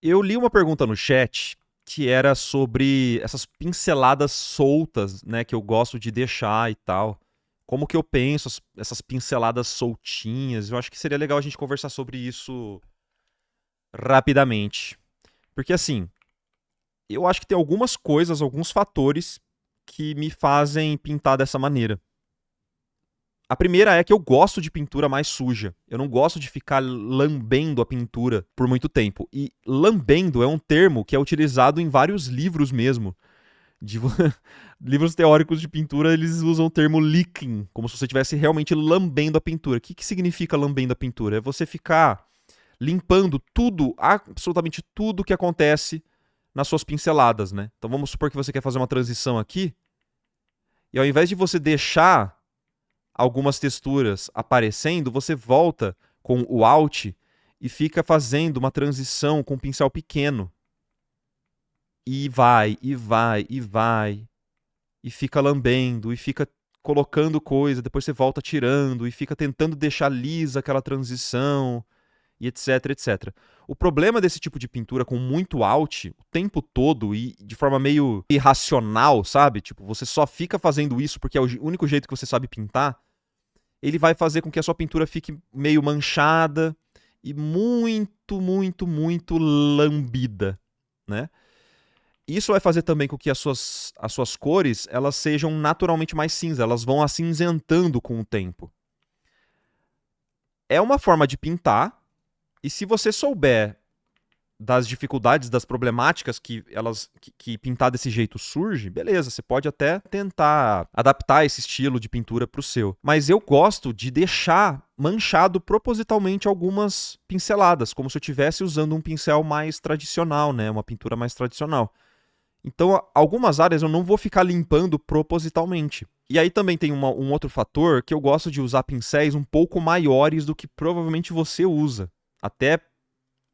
Eu li uma pergunta no chat que era sobre essas pinceladas soltas, né, que eu gosto de deixar e tal. Como que eu penso essas pinceladas soltinhas? Eu acho que seria legal a gente conversar sobre isso rapidamente. Porque assim, eu acho que tem algumas coisas, alguns fatores que me fazem pintar dessa maneira. A primeira é que eu gosto de pintura mais suja. Eu não gosto de ficar lambendo a pintura por muito tempo. E lambendo é um termo que é utilizado em vários livros mesmo. De... livros teóricos de pintura, eles usam o termo licking, como se você estivesse realmente lambendo a pintura. O que significa lambendo a pintura? É você ficar limpando tudo, absolutamente tudo que acontece nas suas pinceladas, né? Então vamos supor que você quer fazer uma transição aqui, e ao invés de você deixar algumas texturas aparecendo, você volta com o Alt e fica fazendo uma transição com um pincel pequeno. E vai, e vai, e vai. E fica lambendo, e fica colocando coisa, depois você volta tirando, e fica tentando deixar lisa aquela transição, e etc, etc. O problema desse tipo de pintura com muito alt, o tempo todo, e de forma meio irracional, sabe? Tipo, você só fica fazendo isso porque é o único jeito que você sabe pintar, ele vai fazer com que a sua pintura fique meio manchada e muito, muito, muito lambida, né? Isso vai fazer também com que as suas cores elas sejam naturalmente mais cinza, elas vão acinzentando com o tempo. É uma forma de pintar, e se você souber das dificuldades, das problemáticas que pintar desse jeito surge, beleza, você pode até tentar adaptar esse estilo de pintura para o seu. Mas eu gosto de deixar manchado propositalmente algumas pinceladas, como se eu estivesse usando um pincel mais tradicional, né? Uma pintura mais tradicional. Então, algumas áreas eu não vou ficar limpando propositalmente. E aí também tem um outro fator que eu gosto de usar pincéis um pouco maiores do que provavelmente você usa. Até,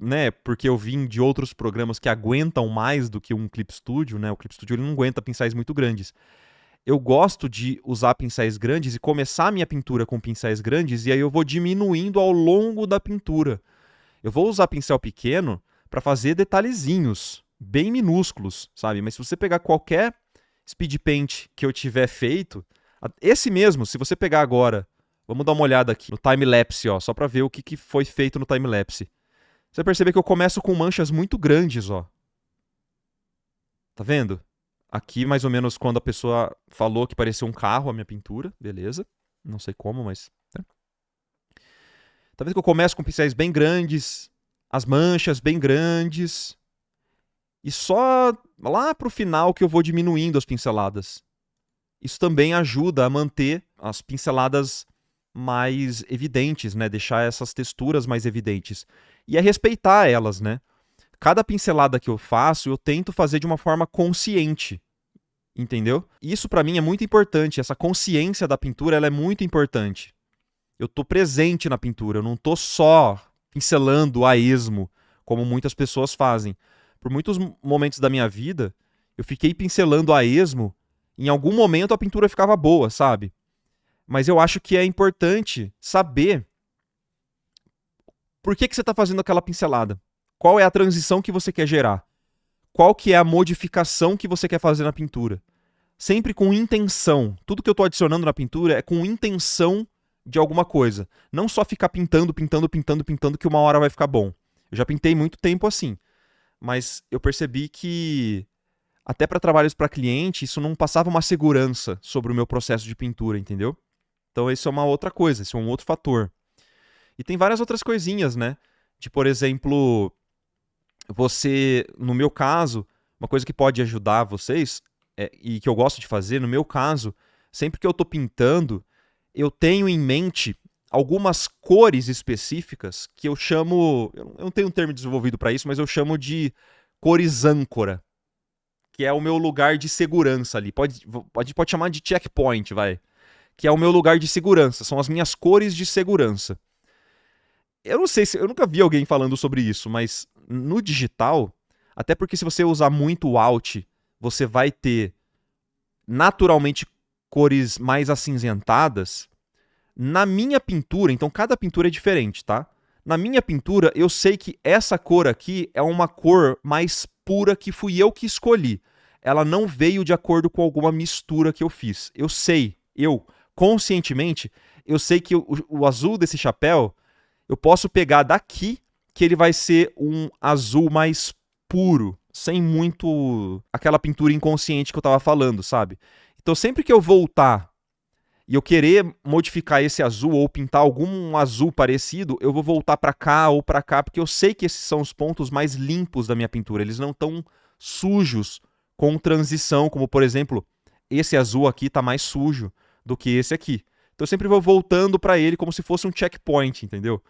né, porque eu vim de outros programas que aguentam mais do que um Clip Studio, né? O Clip Studio ele não aguenta pincéis muito grandes. Eu gosto de usar pincéis grandes e começar a minha pintura com pincéis grandes e aí eu vou diminuindo ao longo da pintura. Eu vou usar pincel pequeno para fazer detalhezinhos bem minúsculos, sabe? Mas se você pegar qualquer speed paint que eu tiver feito, esse mesmo, se você pegar agora, vamos dar uma olhada aqui no time-lapse, ó, só para ver o que foi feito no time-lapse. Você vai perceber que eu começo com manchas muito grandes, ó. Tá vendo? Aqui, mais ou menos, quando a pessoa falou que parecia um carro a minha pintura, beleza. Não sei como, mas. Né? Tá vendo que eu começo com pincéis bem grandes, as manchas bem grandes, e só lá pro final que eu vou diminuindo as pinceladas. Isso também ajuda a manter as pinceladas mais evidentes, né? Deixar essas texturas mais evidentes. E é respeitar elas, né? Cada pincelada que eu faço, eu tento fazer de uma forma consciente, entendeu? Isso para mim é muito importante, essa consciência da pintura, ela é muito importante. Eu tô presente na pintura, eu não tô só pincelando a esmo, como muitas pessoas fazem. Por muitos momentos da minha vida, eu fiquei pincelando a esmo, em algum momento a pintura ficava boa, sabe? Mas eu acho que é importante saber por que você está fazendo aquela pincelada. Qual é a transição que você quer gerar? Qual que é a modificação que você quer fazer na pintura? Sempre com intenção. Tudo que eu estou adicionando na pintura é com intenção de alguma coisa. Não só ficar pintando, pintando, pintando, pintando, que uma hora vai ficar bom. Eu já pintei muito tempo assim. Mas eu percebi que, até para trabalhos para cliente, isso não passava uma segurança sobre o meu processo de pintura, entendeu? Então, isso é uma outra coisa, isso é um outro fator. E tem várias outras coisinhas, né? De, por exemplo, você, no meu caso, uma coisa que pode ajudar vocês, e que eu gosto de fazer, no meu caso, sempre que eu estou pintando, eu tenho em mente algumas cores específicas que eu chamo. Eu não tenho um termo desenvolvido para isso, mas eu chamo de cores âncora, que é o meu lugar de segurança ali. Pode chamar de checkpoint, vai. Que é o meu lugar de segurança, são as minhas cores de segurança. Eu não sei se. Eu nunca vi alguém falando sobre isso, mas no digital, até porque se você usar muito o Alt, você vai ter naturalmente cores mais acinzentadas. Na minha pintura, então cada pintura é diferente, tá? Na minha pintura, eu sei que essa cor aqui é uma cor mais pura que fui eu que escolhi. Ela não veio de acordo com alguma mistura que eu fiz. Eu sei, conscientemente, eu sei que o azul desse chapéu, eu posso pegar daqui, que ele vai ser um azul mais puro, sem muito aquela pintura inconsciente que eu tava falando, sabe? Então sempre que eu voltar e eu querer modificar esse azul ou pintar algum azul parecido, eu vou voltar para cá ou para cá, porque eu sei que esses são os pontos mais limpos da minha pintura. Eles não estão sujos com transição, como por exemplo, esse azul aqui tá mais sujo do que esse aqui. Então eu sempre vou voltando para ele como se fosse um checkpoint, entendeu?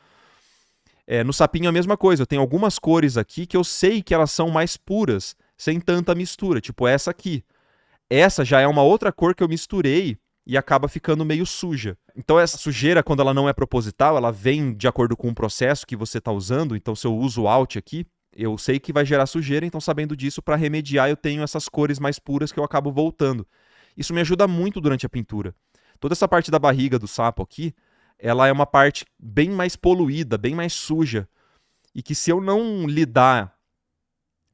No sapinho é a mesma coisa. Eu tenho algumas cores aqui que eu sei que elas são mais puras, sem tanta mistura, tipo essa aqui. Essa já é uma outra cor que eu misturei e acaba ficando meio suja. Então essa sujeira, quando ela não é proposital, ela vem de acordo com o processo que você está usando. Então se eu uso Alt aqui, eu sei que vai gerar sujeira, então sabendo disso, para remediar eu tenho essas cores mais puras que eu acabo voltando. Isso me ajuda muito durante a pintura. Toda essa parte da barriga do sapo aqui, ela é uma parte bem mais poluída, bem mais suja. E que se eu não lidar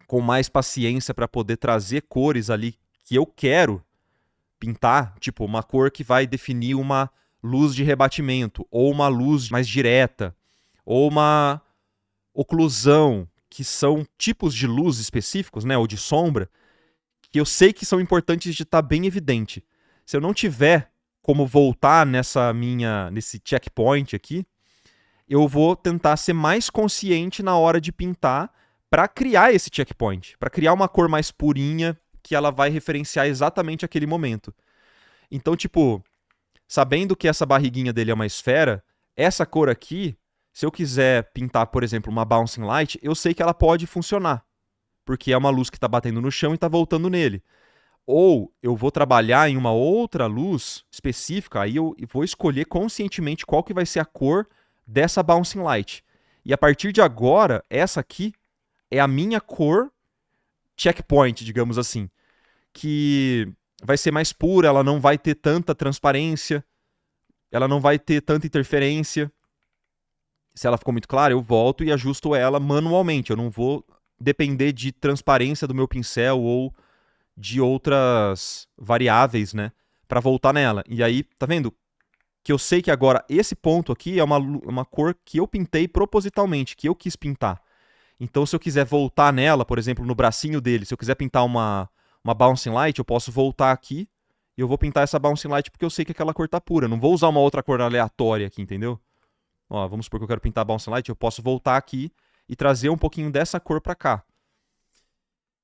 com mais paciência para poder trazer cores ali que eu quero pintar, tipo uma cor que vai definir uma luz de rebatimento, ou uma luz mais direta, ou uma oclusão, que são tipos de luz específicos, né, ou de sombra, que eu sei que são importantes de estar bem evidente. Se eu não tiver como voltar nesse checkpoint aqui, eu vou tentar ser mais consciente na hora de pintar para criar esse checkpoint, para criar uma cor mais purinha que ela vai referenciar exatamente aquele momento. Então, tipo, sabendo que essa barriguinha dele é uma esfera, essa cor aqui, se eu quiser pintar, por exemplo, uma bouncing light, eu sei que ela pode funcionar, porque é uma luz que está batendo no chão e está voltando nele. Ou eu vou trabalhar em uma outra luz específica, aí eu vou escolher conscientemente qual que vai ser a cor dessa bouncing light. E a partir de agora, essa aqui é a minha cor checkpoint, digamos assim, que vai ser mais pura, ela não vai ter tanta transparência, ela não vai ter tanta interferência. Se ela ficou muito clara, eu volto e ajusto ela manualmente. Eu não vou depender de transparência do meu pincel ou de outras variáveis, né, para voltar nela. E aí, tá vendo? Que eu sei que agora esse ponto aqui é uma cor que eu pintei propositalmente, que eu quis pintar. Então, se eu quiser voltar nela, por exemplo, no bracinho dele, se eu quiser pintar uma bouncing light, eu posso voltar aqui e eu vou pintar essa bouncing light porque eu sei que aquela cor tá pura. Eu não vou usar uma outra cor aleatória aqui, entendeu? Ó, vamos supor que eu quero pintar a bouncing light, eu posso voltar aqui e trazer um pouquinho dessa cor pra cá.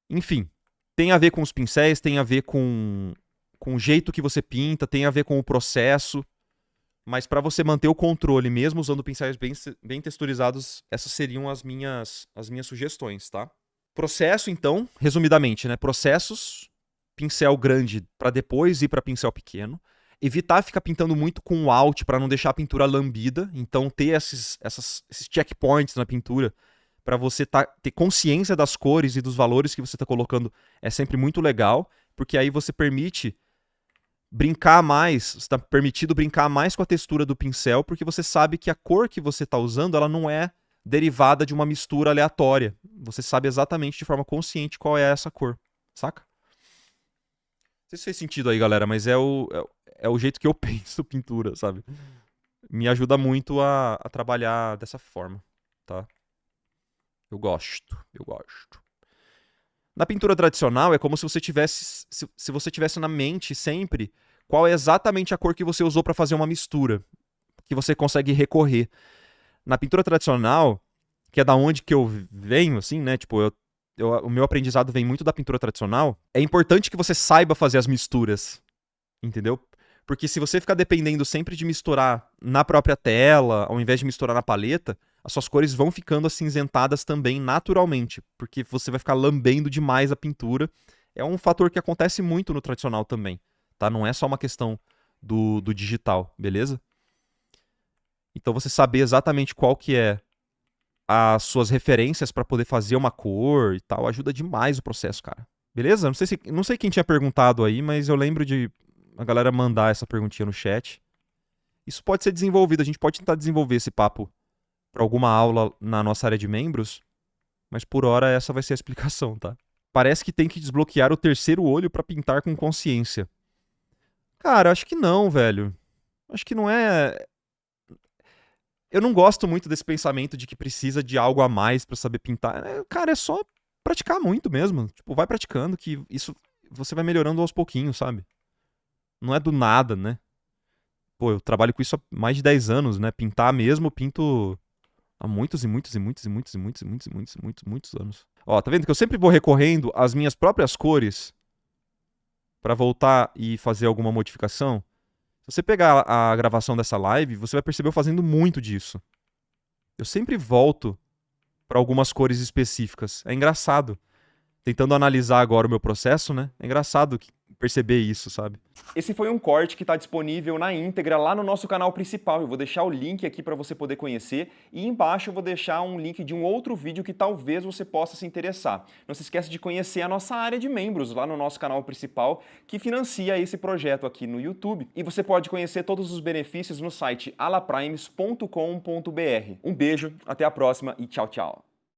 Enfim, tem a ver com os pincéis, tem a ver com o jeito que você pinta, tem a ver com o processo. Mas para você manter o controle, mesmo usando pincéis bem texturizados, essas seriam as minhas sugestões, tá? Processo, então, resumidamente, né? Processos, pincel grande para depois ir para pincel pequeno. Evitar ficar pintando muito com o Alt para não deixar a pintura lambida. Então, ter esses checkpoints na pintura para você ter consciência das cores e dos valores que você está colocando é sempre muito legal, porque aí você permite brincar mais, está permitido brincar mais com a textura do pincel, porque você sabe que a cor que você está usando, ela não é derivada de uma mistura aleatória. Você sabe exatamente de forma consciente qual é essa cor, saca? Não sei se fez sentido aí, galera, mas é o jeito que eu penso pintura, sabe? Me ajuda muito a trabalhar dessa forma, tá? Eu gosto. Na pintura tradicional, é como se você tivesse, se você tivesse na mente sempre qual é exatamente a cor que você usou para fazer uma mistura, que você consegue recorrer. Na pintura tradicional, que é da onde que eu venho, assim, né? Tipo, o meu aprendizado vem muito da pintura tradicional. É importante que você saiba fazer as misturas, entendeu? Porque se você ficar dependendo sempre de misturar na própria tela, ao invés de misturar na paleta, as suas cores vão ficando acinzentadas também naturalmente, porque você vai ficar lambendo demais a pintura. É um fator que acontece muito no tradicional também, tá? Não é só uma questão do digital, beleza? Então você saber exatamente qual que é as suas referências para poder fazer uma cor e tal, ajuda demais o processo, cara. Beleza? Não sei quem tinha perguntado aí, mas eu lembro de a galera mandar essa perguntinha no chat. Isso pode ser desenvolvido, a gente pode tentar desenvolver esse papo para alguma aula na nossa área de membros, mas por hora essa vai ser a explicação, tá? Parece que tem que desbloquear o terceiro olho para pintar com consciência. Cara, acho que não, velho. Acho que não é. Eu não gosto muito desse pensamento de que precisa de algo a mais pra saber pintar. Cara, é só praticar muito mesmo. Tipo, vai praticando que isso você vai melhorando aos pouquinhos, sabe? Não é do nada, né? Pô, eu trabalho com isso há mais de 10 anos, né? Pintar mesmo, eu pinto há muitos e muitos e muitos e muitos e muitos e muitos e muitos e muitos, muitos anos. Ó, tá vendo que eu sempre vou recorrendo às minhas próprias cores pra voltar e fazer alguma modificação? Se você pegar a gravação dessa live, você vai perceber eu fazendo muito disso. Eu sempre volto pra algumas cores específicas. É engraçado. Tentando analisar agora o meu processo, né? É engraçado perceber isso, sabe? Esse foi um corte que está disponível na íntegra lá no nosso canal principal. Eu vou deixar o link aqui para você poder conhecer e embaixo eu vou deixar um link de um outro vídeo que talvez você possa se interessar. Não se esqueça de conhecer a nossa área de membros lá no nosso canal principal que financia esse projeto aqui no YouTube. E você pode conhecer todos os benefícios no site alaprimes.com.br. Um beijo, até a próxima e tchau, tchau.